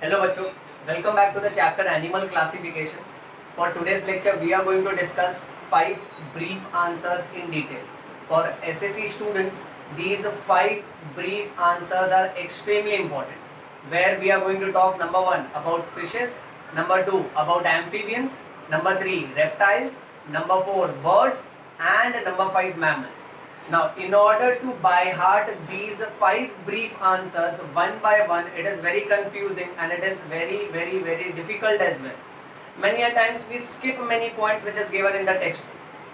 Hello bachcho, welcome back to the chapter Animal Classification. For today's lecture, we are going to discuss 5 brief answers in detail. For SSC students, these 5 brief answers are extremely important. Where we are going to talk number 1 about fishes, number 2 about amphibians, number 3 reptiles, number 4 birds, and number 5 mammals. Now, in order to by heart these 5 brief answers one by one, it is very confusing and it is very difficult as well. Many a times we skip many points which is given in the text.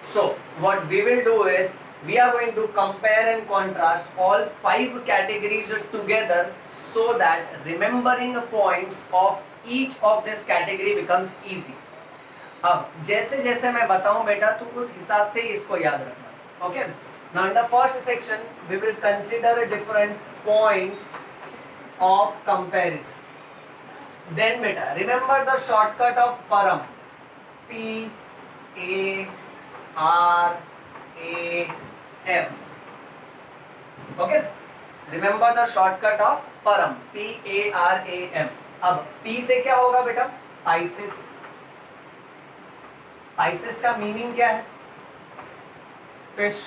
So, what we will do is, we are going to compare and contrast all 5 categories together so that remembering the points of each of this category becomes easy. अब जैसे जैसे मैं बताऊं बेटा, तो उस हिसाब से इसको याद रखना. Okay. Now in the first section we will consider different points of comparison. Then beta, remember the shortcut of param. P A R A M. Okay. Remember the shortcut of param. P A R A M. अब P से क्या होगा बेटा? Pisces. Pisces का meaning क्या है? Fish.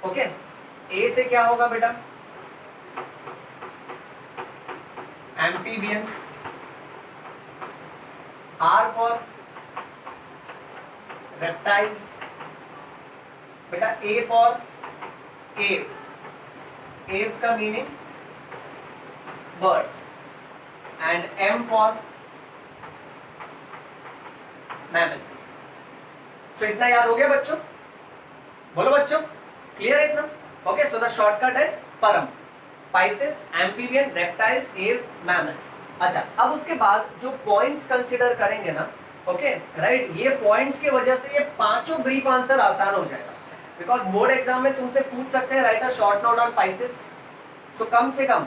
Okay. ए से क्या होगा बेटा? एम्फीबियंस. R for reptiles. बेटा ए फॉर एव्स. एव्स का meaning birds. And M for mammals. So इतना याद हो गया बच्चों? बोलो बच्चों, क्लियर है इतना? Okay. So the shortcut is Param. Pisces, amphibian, reptiles, aves, mammals. अच्छा, अब उसके बाद जो पॉइंट्स कंसीडर करेंगे ना, ओके राइट, ये पॉइंट्स की वजह से ये पांचों ब्रीफ आंसर आसान हो जाएगा. बिकॉज बोर्ड एग्जाम में तुमसे पूछ सकते हैं write a short note on pisces. So कम से कम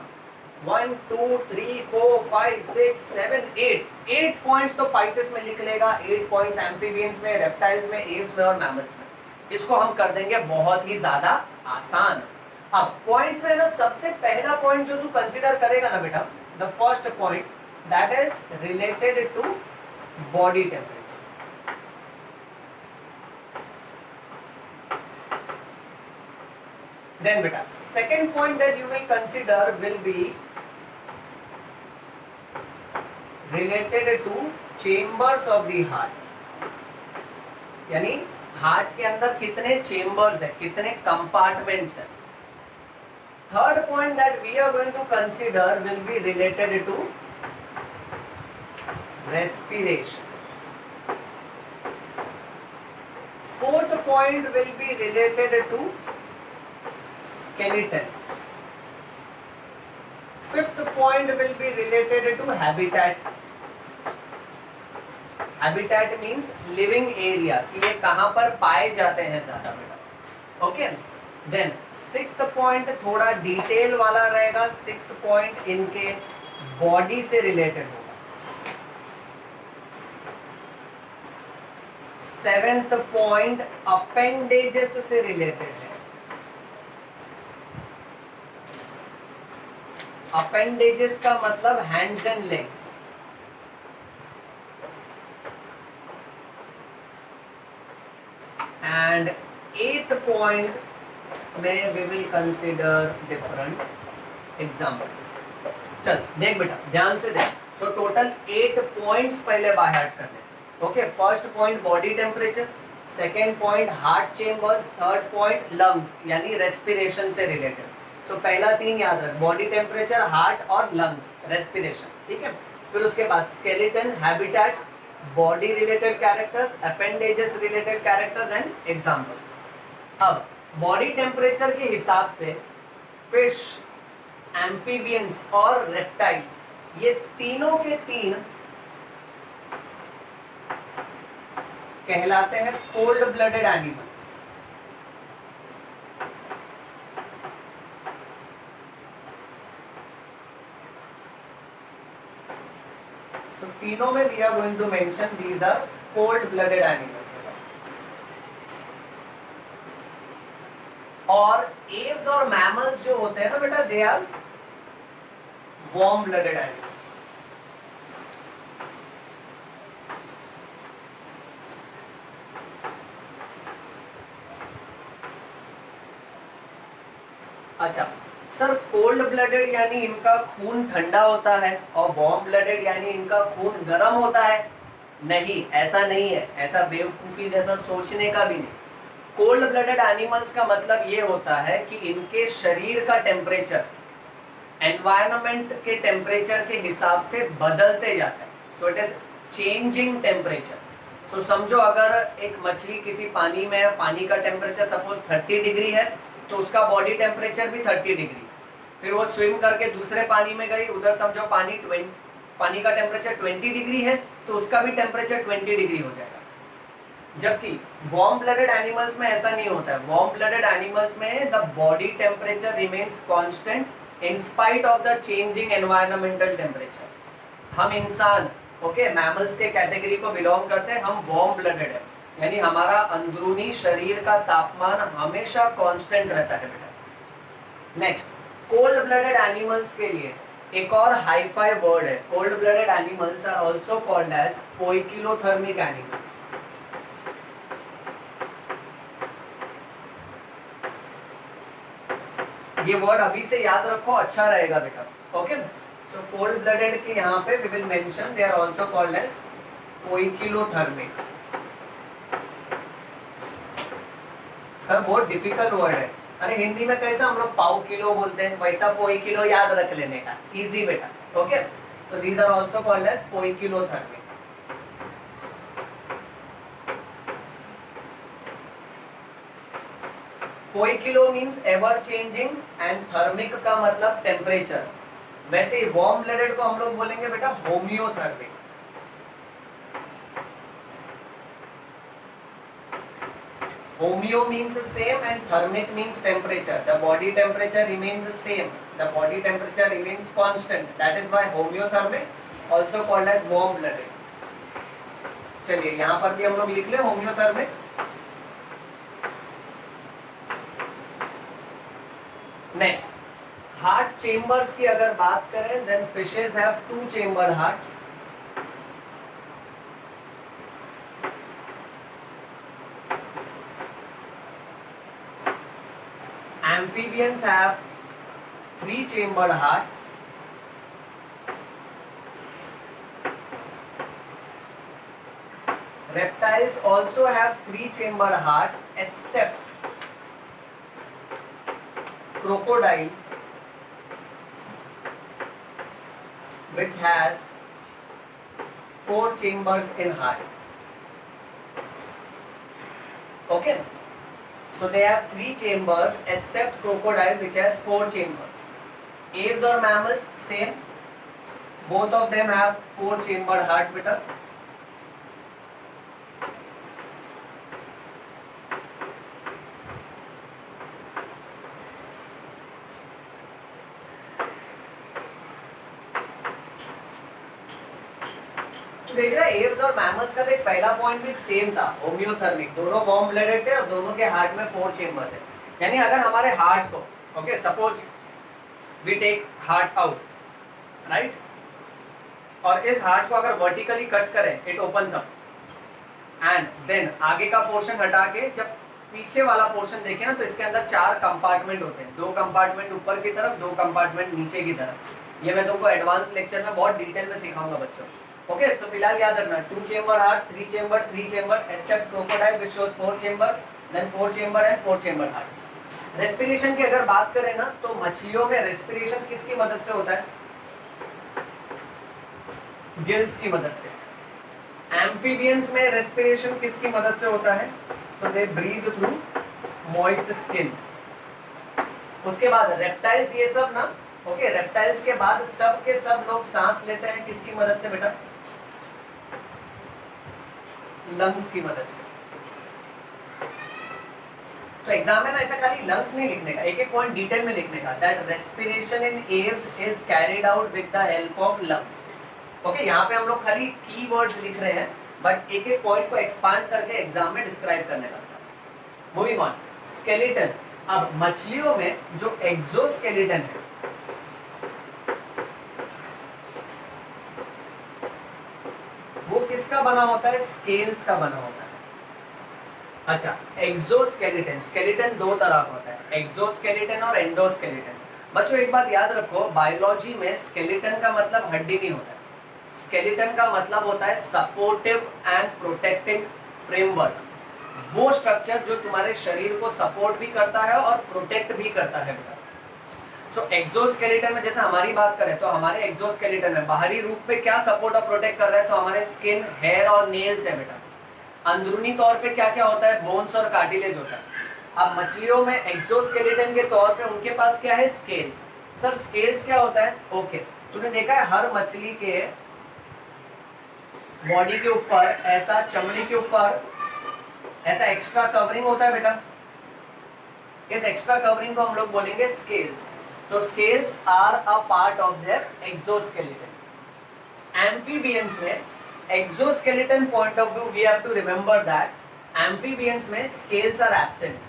1 2 3 4 5 6 7 8 पॉइंट्स तो पाइसेस में लिख लेगा, 8 पॉइंट्स एम्फीबियंस में, रेप्टाइल्स में, एव्स में और मैमल्स में. इसको हम कर देंगे बहुत ही ज्यादा आसान. अब पॉइंट्स में ना, सबसे पहला पॉइंट जो तू कंसीडर करेगा ना बेटा, the first point that is related to body temperature. Then बेटा second point that you will consider will be related to chambers of the heart. यानी हार्ट के अंदर कितने चेम्बर्स है, कितने कंपार्टमेंट्स है. Third point that we are going to consider will be related to respiration. Fourth point will be related to skeleton. Fifth point will be related to habitat. Habitat means living area, कि ये कहां पर पाए जाते हैं ज्यादा बेटा. Okay. Then sixth point थोड़ा डिटेल वाला रहेगा. सिक्स्थ पॉइंट इनके बॉडी से रिलेटेड होगा. सेवेंथ पॉइंट अपेंडेजेस से रिलेटेड है. अपेंडेजेस का मतलब hands and legs. And eighth point में we will consider different examples. चल देख बेटा, ध्यान से देख. सो टोटल 8 पॉइंट्स पहले बाय हार्ट करने. Okay. First point body temperature, second point heart chambers, third point lungs यानी रेस्पिरेशन से रिलेटेड. सो पहला 3 याद रख, बॉडी टेम्परेचर, हार्ट और लंग्स, रेस्पिरेशन. ठीक है. फिर उसके बाद skeleton, habitat, body related characters, appendages related characters and examples. अब बॉडी टेम्परेचर के हिसाब से फिश, एम्फीबियंस और रेप्टाइल्स, ये तीनों के तीन कहलाते हैं कोल्ड ब्लडेड एनिमल्स. तो तीनों में we are going to mention these are cold blooded animals. और एव्स और मैमल्स जो होते हैं ना बेटा, they are warm blooded animals. अच्छा सर, कोल्ड ब्लडेड यानी इनका खून ठंडा होता है और वार्म ब्लडेड यानी इनका खून गर्म होता है? नहीं, ऐसा नहीं है, ऐसा बेवकूफी जैसा सोचने का भी नहीं। कोल्ड ब्लडेड एनिमल्स का मतलब ये होता है कि इनके शरीर का टेम्परेचर एनवायरनमेंट के टेम्परेचर के हिसाब से बदलते जाता है। So it is changing temperature. So समझो अगर एक मछली किसी पानी में है, पानी का टेम्परेचर सपोज 30 डिग्री है, तो उसका बॉडी टेम्परेचर भी 30 डिग्री। फिर वो स्विम करके दूसरे पानी में गई, उधर समझो पानी का टेम्परेचर 20 डिग्री है, तो उसका भी टेम्परेचर 20 डिग्री हो जाएगा। जबकि वार्म ब्लडेड एनिमल्स में ऐसा नहीं होता है। वार्म ब्लडेड एनिमल्स में the body temperature remains constant in spite of the changing environmental temperature. हम इंसान ओके मैमल्स के कैटेगरी को बिलोंग करते हैं, हम वार्म ब्लडेड है, यानी हमारा अंदरूनी शरीर का तापमान हमेशा कांस्टेंट रहता है बेटा। नेक्स्ट, कोल्ड ब्लडेड एनिमल्स के लिए एक और हाई-फाई वर्ड है। Cold blooded animals are also called as poikilothermic animals. ये वर्ड अभी से याद रखो, अच्छा रहेगा बेटा। ओके, सो कोल्ड ब्लडेड के यहाँ पे we will mention they are also called as poikilothermic. Sir बहुत डिफिकल्ट वर्ड है। अरे हिंदी में कैसा हम लोग पाव किलो बोलते हैं, वैसा पोई किलो याद रख लेने का, इजी बेटा। Okay, so these are also called as poikilothermic. Poikilo means ever changing and thermic का मतलब टेम्परेचर। वैसे ही वार्म ब्लडेड को हम लोग बोलेंगे बेटा होमियोथर्मिक। Homeo means same and thermic means temperature. The body temperature remains same. The body temperature remains constant. That is why homeothermic, also called as warm blooded. चलिए यहाँ पर भी हम लोग लिख ले homeothermic. Next, heart chambers की अगर बात करें, then fishes have two chambered hearts. Amphibians have three-chambered heart. Reptiles also have three-chambered heart, except crocodile, which has four chambers in heart. Okay. So they have three chambers except crocodile which has four chambers. Aves or mammals same. Both of them have four chambered heart beta. देख रहा है Aves और mammals का देख पहला point भी same था, होमियोथर्मिक। दोनों वार्म ब्लडेड थे और दोनों के हार्ट में फोर चेंबर्स है। यानी अगर हमारे हार्ट को okay suppose we take heart out right, और इस हार्ट को अगर वर्टिकली कट करें it opens up and then आगे का पोर्शन हटा के जब पीछे वाला पोर्शन देखें ना तो इसके अंदर चार कंपार्टमेंट होते हैं, दो कंपार्टमेंट ऊपर की तरफ, दो कंपार्टमेंट नीचे की तरफ। ये मैं तुमको एडवांस लेक्चर में बहुत डिटेल में सिखाऊंगा बच्चों। ओके, सो फिलहाल याद रखना two chamber heart, three chamber except crocodile which shows four chamber, then four chamber and four chamber heart. Respiration की अगर बात करें ना तो मछलियों में रेस्पिरेशन किसकी मदद से होता है? गिल्स की मदद से। एम्फीबियंस में रेस्पिरेशन किसकी मदद से होता है? So they breathe through moist skin. उसके बाद रेप्टाइल्स ये सब ना ओके रेप्टाइल्स के बाद सब के सब लोग सांस लेते हैं किसकी मदद से बेटा? लंग्स की मदद से। तो एग्जाम में ना ऐसा खाली लंग्स नहीं लिखने का, एक एक पॉइंट डिटेल में लिखने का। That respiration in years is carried out with the help of lungs. Okay, यहाँ पे हम लोग खाली कीवर्ड्स लिख रहे हैं बट एक एक पॉइंट को एक्सपांड करके एग्जाम में डिस्क्राइब करने का। Moving on, skeleton. अब मछलियों में जो एक्सोस्केलेटन है वो किसका बना होता है? स्केल्स का बना होता है। अच्छा, एक्सोस्केलेटन, स्केलेटन दो तरह का होता है। एक्सोस्केलेटन और एंडोस्केलेटन। बच्चों एक बात याद रखो, बायोलॉजी में स्केलेटन का मतलब हड्डी नहीं होता है, स्केलेटन का मतलब होता है सपोर्टिव एंड प्रोटेक्टिंग फ्रेमवर्क, वो स्ट्रक्चर जो तुम्हारे शरीर को सपोर्ट भी करता है और प्रोटेक्ट भी करता है बेटा। सो एक्सोस्केलेटन में जैसे हमारी बात करें तो हमारे एक्सोस्केलेटन में बाहरी रूप पे क्या सपोर्ट और प्रोटेक्ट कर रहा है, तो हमारे स्किन, हेयर और नेल्स है बेटा। अंदरूनी तौर पे क्या क्या होता है, बोन्स और कार्टिलेज होता है। अब मछलियों में एक्सोस्केलेटन के तौर पे उनके पास क्या है, स्केल्स। सर स्केल्स क्या होता है, ओके तूने देखा है हर मछली के बॉडी के ऊपर ऐसा, चमड़ी के ऊपर ऐसा एक्स्ट्रा कवरिंग होता है बेटा, इस एक्स्ट्रा कवरिंग को हम लोग बोलेंगे scales. So scales are a part of their exoskeleton. Amphibians में exoskeleton point of view we have to remember that amphibians में स्केल्स आर एब्सेंट।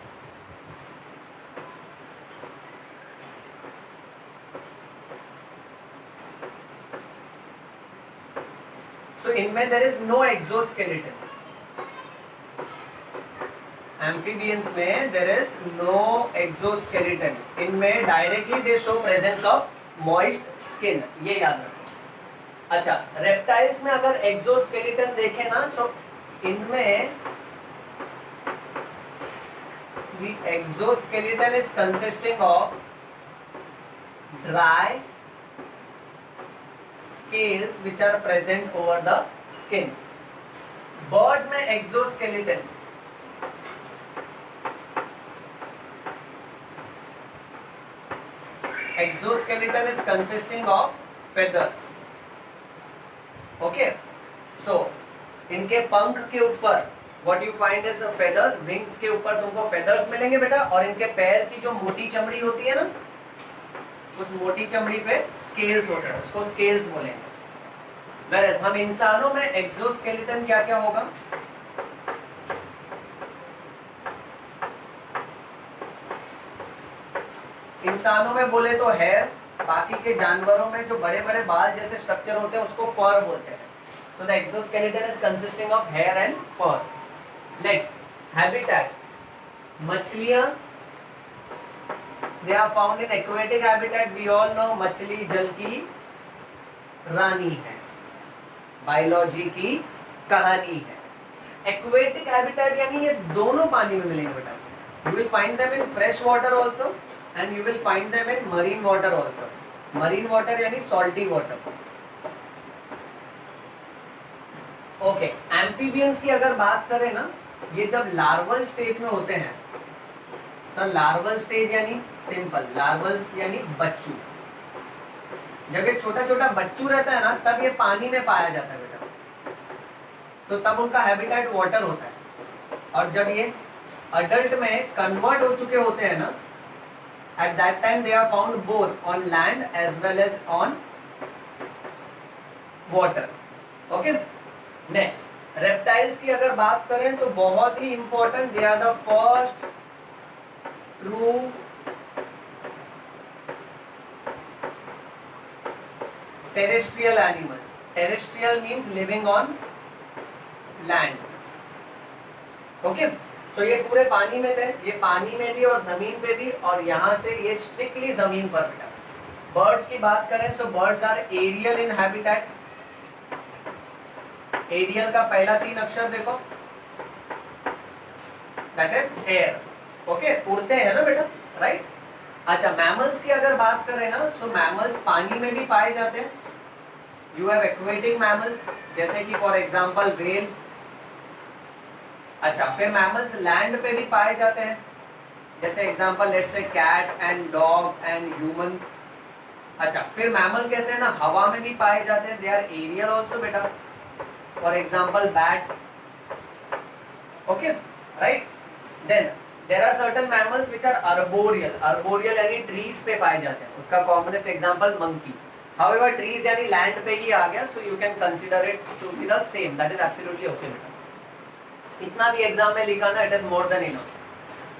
So इनमें there is no exoskeleton. Amphibians में there is no exoskeleton. इनमें directly they show presence of moist skin. ये याद रखो। अच्छा, reptiles में अगर exoskeleton देखें ना, so इनमें the exoskeleton is consisting of dry scales which are present over the skin. Birds में exoskeleton, exoskeleton is consisting of feathers. Okay, so इनके पंख के ऊपर what you find is feathers, wings के ऊपर तुमको feathers मिलेंगे बेटा, और इनके पैर की जो मोटी चमड़ी होती है ना, उस मोटी चमड़ी पे स्केल्स होते हैं, उसको स्केल्स बोलेंगे। Whereas हम इंसानों में एक्सोस्केलेटन क्या क्या होगा, इंसानों में बोले तो हेयर, बाकी के जानवरों में जो बड़े बड़े बाल जैसे स्ट्रक्चर होते हैं उसको फर बोलते हैं। So the exoskeleton is consisting of hair and fur. Next, habitat. मछलियां they are found in aquatic habitat. We all know मछली जल की रानी है, बायोलॉजी की कहानी है। एक्वेटिक हैबिटेट यानी ये दोनों पानी में मिलेंगे बेटा। You will find them in fresh water also and you will find them in marine water also. Marine water यानी सॉल्टी वाटर। ओके, एम्फीबियंस की अगर बात करें ना, ये जब लार्वल स्टेज में होते हैं, सर लार्वल स्टेज यानी सिंपल, लार्वल यानी बच्चू। जब ये छोटा छोटा बच्चू रहता है ना, तब ये पानी में पाया जाता है बेटा, तो तब उनका हैबिटेट वाटर होता है। और जब ये अडल्ट में कन्वर्ट हो चुके होते हैं ना, at that time they are found both on land as well as on water. Okay, next, reptiles की अगर बात करें तो बहुत ही important, they are the first true terrestrial animals. Terrestrial means living on land. Okay, so ये पूरे पानी में थे, ये पानी में भी और जमीन पे भी, और यहाँ से ये स्ट्रिक्टली जमीन पर था। बर्ड्स की बात करें, so birds are aerial in habitat. Aerial का पहला 3 अक्षर देखो, दैट इज एयर। ओके, उड़ते हैं ना बेटा, राइट। अच्छा, मैमल्स की अगर बात करें ना, सो मैमल्स पानी में भी पाए जाते हैं। यू हैव एक्वेटिक मैमल्स जैसे कि फॉर एग्जांपल व्हेल। अच्छा, फिर मैमल्स लैंड पे भी पाए जाते हैं, जैसे example let's say cat and dog and humans. अच्छा, फिर मैमल कैसे है ना, हवा में भी पाए जाते हैं, दे आर एरियल आल्सो बेटा, for example bat. Okay, right. Then there are certain mammals which are arboreal. Arboreal यानी trees पे पाए जाते हैं, उसका commonest example monkey. However, trees यानी land पे ही आ गया, so you can consider it to be the same. That is absolutely okay बेटा। इतना भी एग्जाम में लिखा ना, it is more than enough.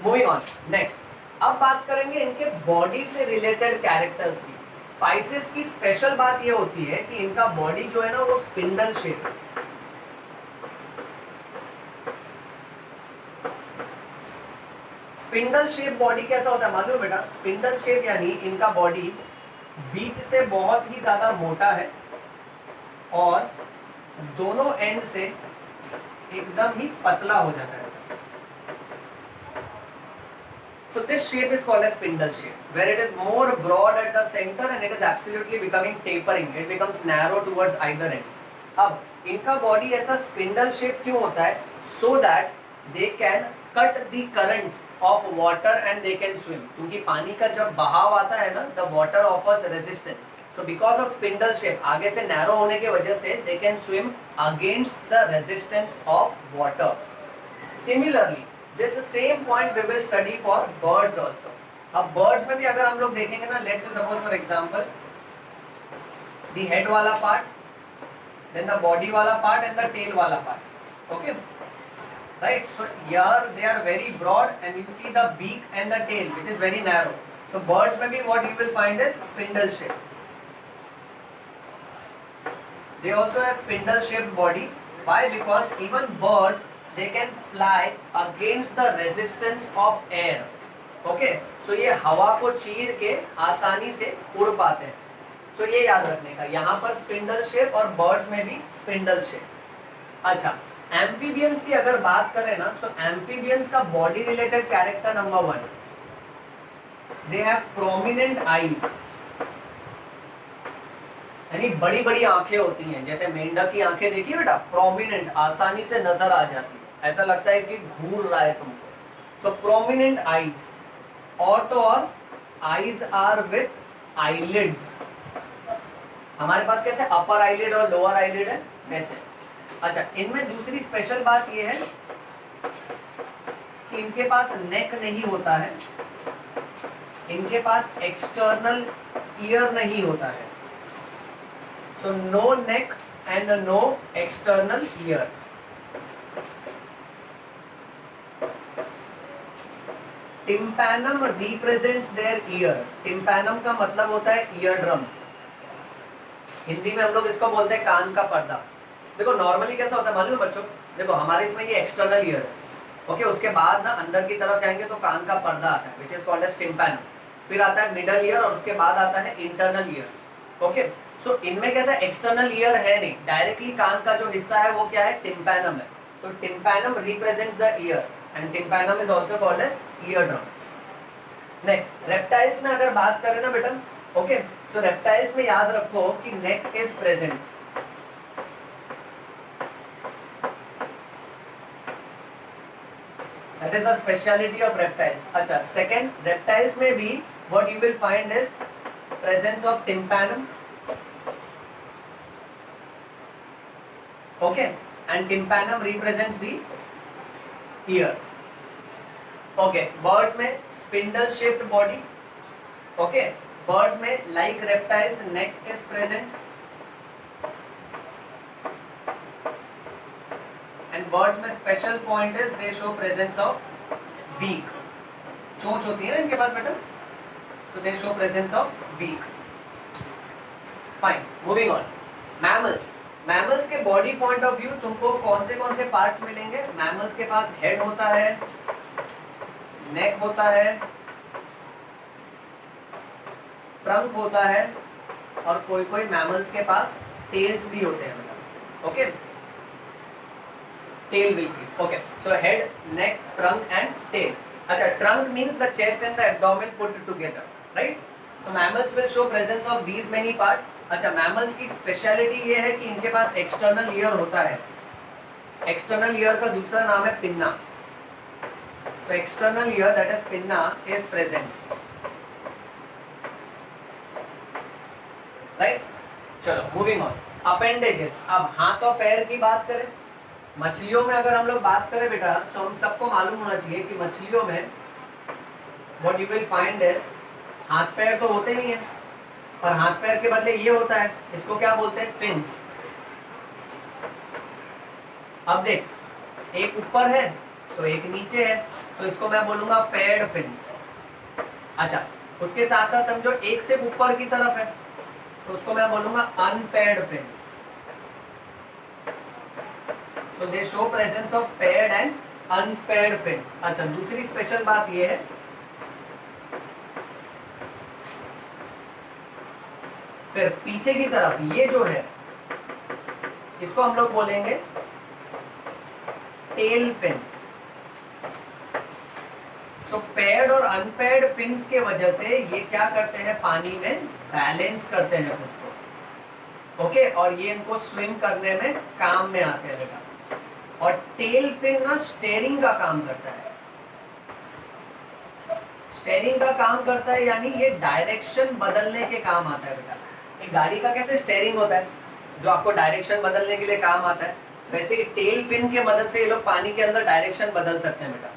Moving on, next. अब बात करेंगे इनके बॉडी से रिलेटेड कैरेक्टर्स की। पाइसेस की स्पेशल बात ये होती है कि इनका बॉडी जो है ना वो स्पिंडल शेप है। स्पिंडल शेप बॉडी कैसा होता है मालूम है बेटा? स्पिंडल शेप यानी इनका बॉडी बीच से बहुत ही ज्यादा मोटा है और दोनों एंड से एकदम ही पतला हो जाता है. So this shape is called as spindle shape, where it is more broad at the center and it is absolutely becoming tapering. It becomes narrow towards either end. अब इनका बॉडी ऐसा स्पिंडल शेप क्यों होता है? So that they can cut the currents of water and they can swim. क्योंकि पानी का जब बहाव आता है ना, the water offers resistance. So because of spindle shape, आगे से narrow होने की वजह से they can swim against the resistance of water. Similarly, this same point we will study for birds also. अब birds में भी अगर हम लोग देखेंगे ना, let's say suppose for example, the head वाला part, then the body वाला part and the tail वाला part. Okay, right? So here they are very broad and you see the beak and the tail which is very narrow. So birds में भी what you will find is spindle shape. They also have spindle shaped body. Why? Because even birds, they can fly against the resistance of air. Okay, so ये हवा को चीर के आसानी से उड़ पाते हैं. तो ये याद रखने का, यहाँ पर स्पिंडल शेप और बर्ड्स में भी स्पिंडल शेप. अच्छा, एम्फीबियंस की अगर बात करें ना, so एम्फीबियंस का body related character number 1, they have prominent eyes. यानी बड़ी बड़ी आंखें होती हैं. जैसे मेंढक की आंखें देखिए बेटा, प्रोमिनेंट, आसानी से नजर आ जाती है, ऐसा लगता है कि घूर रहा है तुमको. सो प्रोमिनेंट आईज. और तो और आईज आर विथ आईलिड्स. हमारे पास कैसे अपर आईलिड और लोअर आईलिड है वैसे. अच्छा, इनमें दूसरी स्पेशल बात ये है कि इनके पास नेक नहीं होता है, इनके पास एक्सटर्नल ईयर नहीं होता है. So no neck and no external ear. Tympanum represents their ear. Tympanum का मतलब होता है ईयर ड्रम. हिंदी में हम लोग इसको बोलते हैं कान का पर्दा. देखो नॉर्मली कैसा होता है मालूम है बच्चों? देखो हमारे इसमें ये एक्सटर्नल ईयर है. ओके, उसके बाद ना अंदर की तरफ जाएंगे तो कान का पर्दा आता है, which is called as tympanum. फिर आता है मिडल ईयर और उसके बाद आता है इंटरनल ईयर. ओके, सो इनमें कैसा एक्सटर्नल ईयर है नहीं, डायरेक्टली कान का जो हिस्सा है वो क्या है? टिम्पैनम है. So tympanum represents the ear and tympanum is also called as ear drum. Next, reptiles में अगर बात करें ना बेटा, ओके, सो रेप्टाइल्स में याद रखो कि neck is present. That is the speciality of reptiles. अच्छा, सेकंड, रेप्टाइल्स में भी what you will find is presence of tympanum. Okay, and tympanum represents the ear. Okay, birds में spindle shaped body. Okay, birds में like reptiles neck is present. And birds में special point is they show presence of beak. चोंच होती है ना इनके पास बेटा, so they show presence of beak. Fine, moving on. Mammals. Mammals के body point of view तुमको कौन से पार्ट्स मिलेंगे? मैमल्स के पास हेड होता है, नेक होता है, ट्रंक होता है और कोई कोई मैमल्स के पास टेल्स भी होते हैं. Okay, tail will be. Okay, so head, neck, trunk and tail. अच्छा, trunk means the chest and the abdomen put together, right? So mammals will show presence of these many parts. अच्छा, mammals की speciality ये है कि इनके पास external ear होता है. External ear का दूसरा नाम है pinna. So external ear, that is pinna, is present. Right? चलो moving on. Appendages. अब हाथ और पैर की बात करें. मछलियों में अगर हम लोग बात करें बेटा, तो हम सबको मालूम होना चाहिए कि मछलियों में what you will find is हाथ पैर तो होते नहीं है, पर हाथ पैर के बदले ये होता है, इसको क्या बोलते हैं? फिन्स. अब देख, एक ऊपर है तो एक नीचे है, तो इसको मैं बोलूंगा पेयर्ड फिन्स. अच्छा, उसके साथ साथ समझो एक सिर्फ ऊपर की तरफ है तो उसको मैं बोलूंगा unpaired fins. So they show presence of paired and unpaired fins. अच्छा, दूसरी स्पेशल बात ये है, फिर पीछे की तरफ ये जो है इसको हम लोग बोलेंगे टेल फिन। सो पेयर्ड और अनपेयर्ड फिन्स के वजह से ये क्या करते हैं, पानी में बैलेंस करते हैं खुद को, ओके, और ये इनको स्विम करने में काम में आते हैं बेटा। और टेल फिन ना स्टेयरिंग का काम करता है, स्टेयरिंग का काम करता है, यानी ये डायरेक्शन बदलने के काम आता है बेटा। एक गाड़ी का कैसे स्टेयरिंग होता है जो आपको डायरेक्शन बदलने के लिए काम आता है, वैसे ही टेल फिन के मदद से ये लोग पानी के अंदर डायरेक्शन बदल सकते हैं बेटा।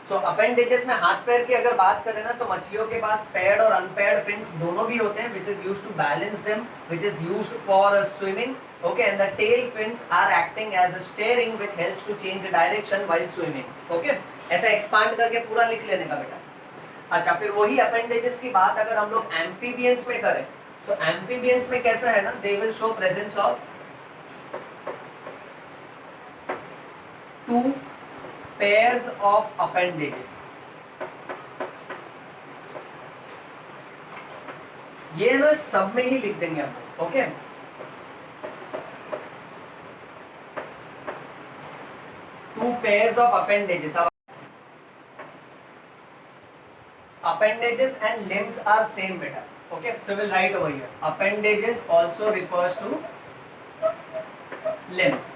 सो अपेंडेजेस में हाथ पैर की अगर बात करें ना, तो मछलियों के पास पेयर्ड और अनपेयर्ड फिन्स दोनों भी होते हैं, which is used to balance them, which is used for swimming, okay, and the tail fins are acting as a steering which helps to change direction while swimming, okay. ऐसा expand करके पूरा लिख लेने का बेटा। अच्छा, फिर वही अपेंडेजेस की बात अगर हम लोग एम्फीबियंस में करें, सो एम्फीबियंस में कैसा है ना, they will show presence of two pairs of appendages. ये ना सब में ही लिख देंगे हम, okay. Two pairs of appendages. Appendages and limbs are same beta, okay, so we'll write over here appendages also refers to limbs।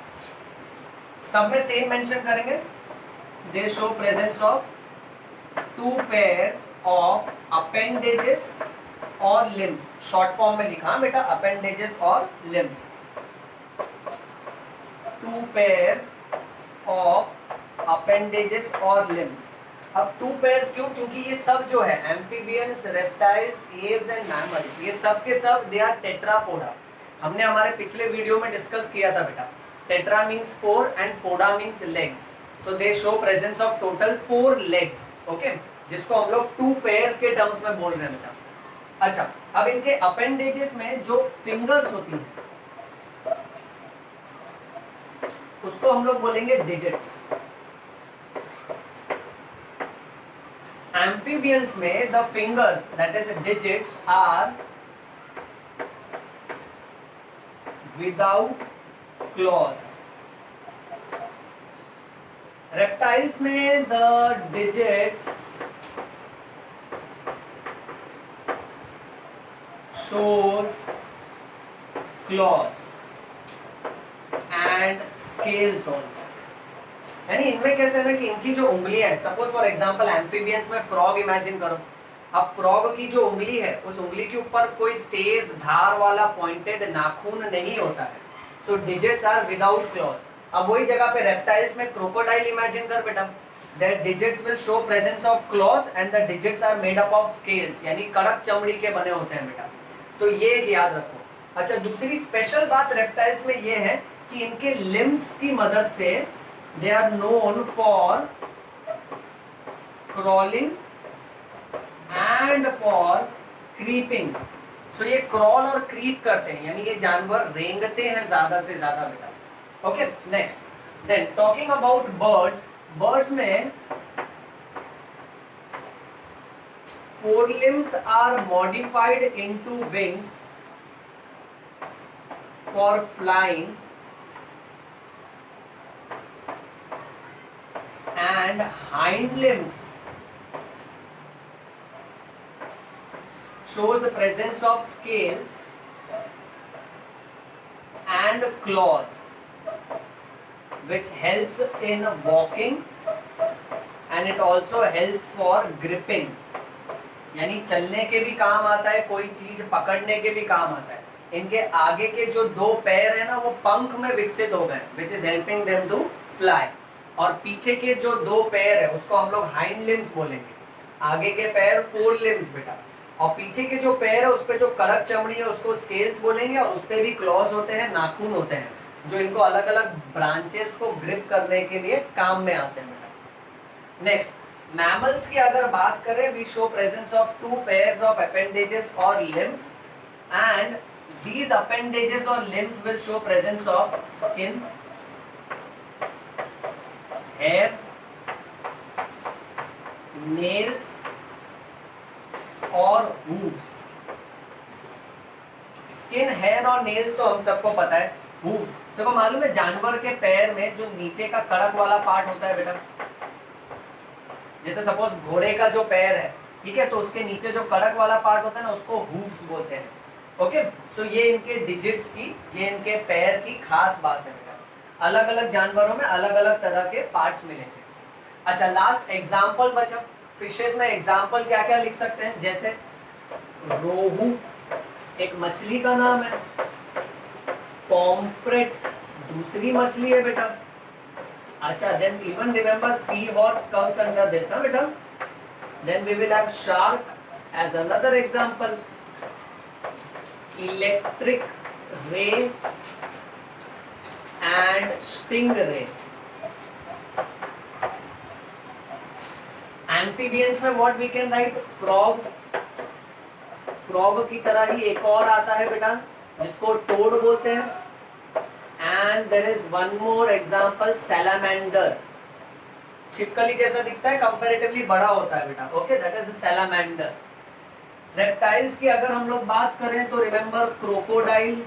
सब में same mention करेंगे, they show presence of two pairs of appendages और limbs। Short form में लिखा बेटा appendages और limbs, two pairs of appendages और limbs। अब टू पेयर्स क्यों, क्योंकि ये सब जो है amphibians, reptiles, Aves and mammals, ये सब के सब दे आर टेट्रापोडा। हमने हमारे पिछले वीडियो में डिस्कस किया था बेटा, tetra means 4 and poda means legs, so they show presence of total 4 legs, okay, जिसको हम लोग टू पेयर्स के टर्म्स में बोल रहे हैं बेटा। अच्छा, अब इनके अपेंडेजेस में जो फिंगर्स होती हैं उसको हम लोग बोलेंगे डिजिट्स। Amphibians में the fingers, that is digits, are without claws। Reptiles में the digits shows claws and scales also। यानी इनमें कैसे है कि इनकी जो उंगली है, सपोज फॉर एग्जांपल एम्फीबियंस में फ्रॉग इमेजिन करो, अब फ्रॉग की जो उंगली है उस उंगली के ऊपर कोई तेज धार वाला पॉइंटेड नाखून नहीं होता है, सो डिजिट्स आर विदाउट क्लॉज। अब वही जगह पे रेप्टाइल्स में क्रोकोडाइल इमेजिन कर बेटा, their digits will show presence of claws and the digits are made up of scales, यानी कड़क चमड़ी के बने होते हैं बेटा, तो ये एक याद रखो। अच्छा, दूसरी स्पेशल बात रेप्टाइल्स में ये है कि इनके लिम्स की मदद से they are known for crawling and for creeping। so ये crawl और creep करते हैं, यानी ये जानवर रेंगते हैं ज्यादा से ज्यादा बेटा, okay. Next, then talking about birds, birds में forelimbs are modified into wings for flying and hind limbs shows the presence of scales and claws which helps in walking and it also helps for gripping, यानी चलने के भी काम आता है, कोई चीज पकड़ने के भी काम आता है। इनके आगे के जो 2 पैर है ना वो पंख में विकसित हो गए, which is helping them to fly, और पीछे के जो 2 पैर है उसको हम लोग हाइंड लिम्स बोलेंगे। आगे के पैर फोर लिम्स बेटा, और पीछे के जो पैर है उस पे जो कड़क चमड़ी है उसको स्केल्स बोलेंगे, और उस पे भी क्लॉज होते हैं, नाखून होते हैं, जो इनको अलग अलग ब्रांचेस को ग्रिप करने के लिए काम में आते हैं बेटा। नेक्स्ट, मैमल्स की अगर बात करें, we show presence of 2 pairs of appendages और limbs and these appendages or limbs will show presence of skin, hair nails और हूव्स। स्किन, हेयर और नेल्स तो हम सबको पता है। हूव्स देखो मालूम है, जानवर के पैर में जो नीचे का कड़क वाला पार्ट होता है बेटा, जैसे सपोज घोड़े का जो पैर है, ठीक है, तो उसके नीचे जो कड़क वाला पार्ट होता है ना, उसको हूव्स बोलते हैं। ओके, सो ये इनके डिजिट्स की, ये इनके पैर की खास बात है बेटा। अलग अलग जानवरों में अलग अलग तरह के पार्ट्स मिलेंगे। अच्छा, लास्ट एग्जाम्पल बचा। फिशेस में एग्जाम्पल क्या क्या लिख सकते हैं, जैसे रोहू एक मछली का नाम है, पॉम्फ्रेट दूसरी मछली है बेटा। अच्छा, then even remember sea horse comes under this, हाँ बेटा। Then we will have shark as another example, electric ray and sting ray. Amphibians में what we can write, frog, frog की तरह ही एक और आता है बेटा जिसको टोड बोलते हैं। And there is one more example, salamander, छिपकली जैसा दिखता है, कंपैरेटिवली बड़ा होता है बेटा। Okay, that is salamander. Reptiles की अगर हम लोग बात करें तो remember crocodile,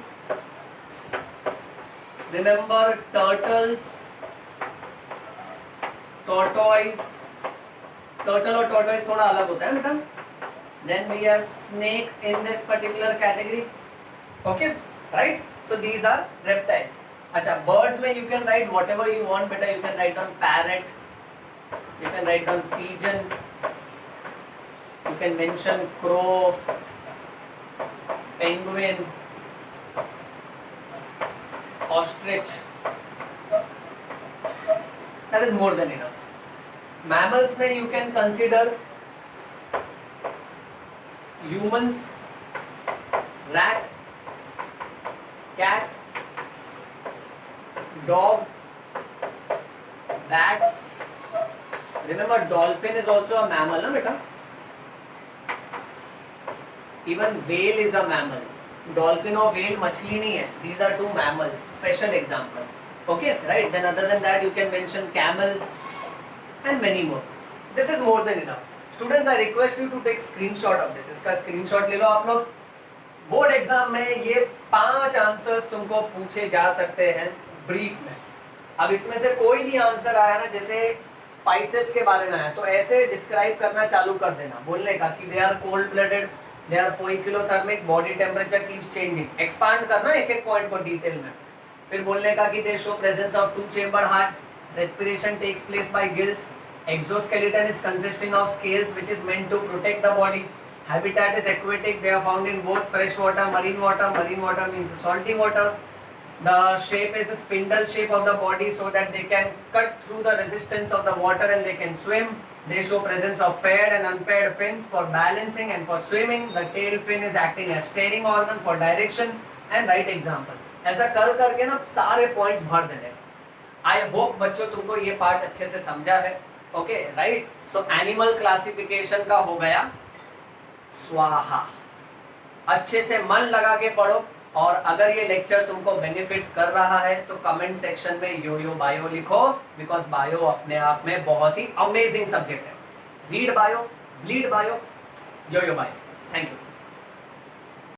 remember turtles, tortoise, turtle और टॉर्टोइस थोड़ा अलग होता है बेटा। Then we have snake in this particular category. Okay, right? So these are reptiles. अच्छा, birds में you can write whatever you want बेटा. You can write on parrot, you can write on pigeon, you can mention crow, penguin, ostrich. That is more than enough. Mammals में you can consider humans, rat, cat, dog, bats. Remember, dolphin is also a mammal, na beta? Even whale is a mammal. Dolphin or whale मछली नहीं है. These are two mammals. Special example. Okay, right? Then other than that, you can mention camel and many more. This is more than enough. Students, I request you to take screenshot of this. इसका screenshot ले लो आप लोग। Board exam में ये 5 answers तुमको पूछे जा सकते हैं ब्रीफ में। अब इसमें से कोई भी आंसर आया ना, जैसे स्पाइसेस के बारे में आया, तो ऐसे डिस्क्राइब करना चालू कर देना, बोलने का कि they are cold blooded, they are poikilothermic, body temperature keeps changing. Expand करना एक एक पॉइंट को डिटेल में। फिर बोलने का कि दे show presence of 2 chamber heart, respiration takes place by gills, exoskeleton is consisting of scales which is meant to protect the body, habitat is aquatic, they are found in both fresh water, marine water means salty water, the shape is a spindle shape of the body so that they can cut through the resistance of the water and they can swim, they show presence of paired and unpaired fins for balancing and for swimming, the tail fin is acting as steering organ for direction and right example। ऐसा कर करके ना सारे points भर देने। I hope बच्चों तुमको ये पार्ट अच्छे से समझा है। Okay, right? So animal classification का हो गया स्वाहा। अच्छे से मन लगा के पढ़ो, और अगर ये लेक्चर तुमको बेनिफिट कर रहा है तो कमेंट सेक्शन में यो बायो लिखो, बिकॉज बायो अपने आप में बहुत ही अमेजिंग सब्जेक्ट है। Read bio, lead bio, yo bio. Thank you.